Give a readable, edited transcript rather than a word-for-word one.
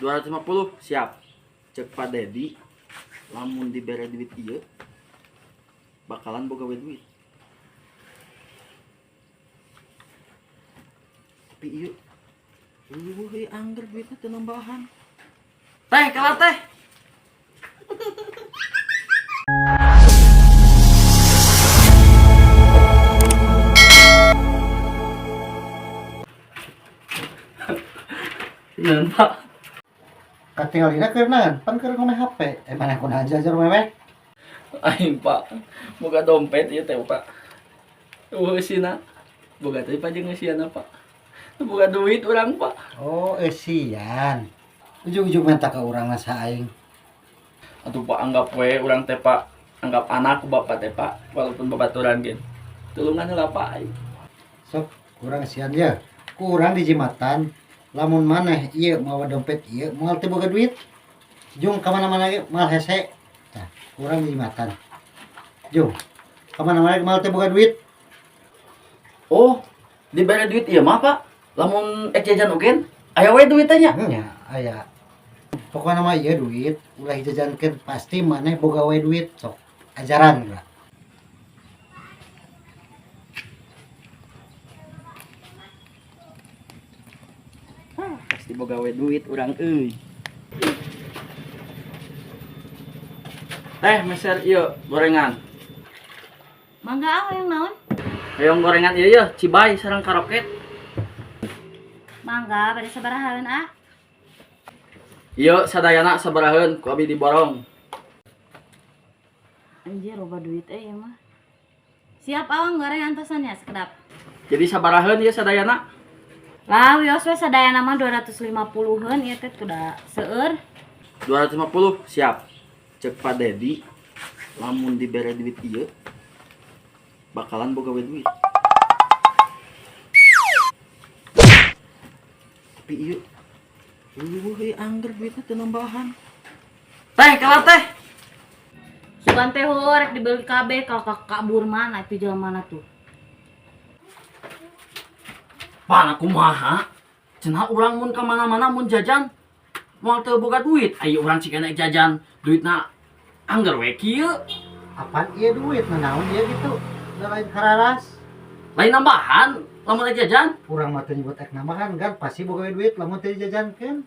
250 siap. Cek Pak Dedi lamun dibere duit ieu bakalan boga we duit. Tapi ieu eueuh angger duitna teu nambahan. Teh kalah teh. Naon Pak? Katingalina keur naon? Pan keur ngomeh HP. Mana kunaon jajar mewek? Aing Pak, boga dompet ieu teh Pak. Eusina. Boga teh Pak jeung eusiana Pak. Boga duit urang Pak. Oh, eusian. Ujug-ujug minta ka urang mah saing. Atuh Pak anggap we urang teh Pak, anggap anak ku bapak teh Pak, walaupun babaturan gen. Tulungan heula Pak aing. Sok, urang sian ya. Ku urang di Jimatan. Lamun maneh ieu mawa dompet ieu moal teu boga duit. Jung ka mana-mana ge moal hese. Tah, urang di Jimatan. Jung, ka mana-mana ge moal teu boga duit. Oh, dibere duit ieu mah Pak. Lamun ek jajan ogen, aya we duit teh nya. Nya, aya. Pokona mah ieu duit, ulah dijajankeun pasti maneh boga we duit. Sok, ajaran lah. Pasti boga we duit urang euy. Teh meser ieu gorengan. Mangga yang naon? Hayong gorengan ieu yeuh, cibay sareng karoket. Mangga pada sabarahan ah. Ieu sadayana sabaraheun ku abi diborong. Anjir loba duit ya mah. Siap awang gorengan pesannya sekedap. Jadi sabaraheun ieu sadayana? Lah wios we sadayana mah 250-eun ieu teh kuda seueur. 250 siap. Cek Pak Dedi lamun dibere duit ieu bakalan boga we duit. Tapi ieu eueuh angger duitna teu nambahan. Teh kalah teh. Sugan teh rek dibeli kabeh kalau kabur mana itu jalan mana tuh. Pana kumaha? Cenah urang mun ka mana-mana mun jajan moal teu boga duit. Ayo urang cikana jajan, duitna angger we kieu. Apaan ieu duit? Naon ieu gitu? Da lain kararas. Lain nambahan lamun ek jajan. Urang mah teu nyebut ek nambahan kan pasti boga we duit lamun teu dijajankeun.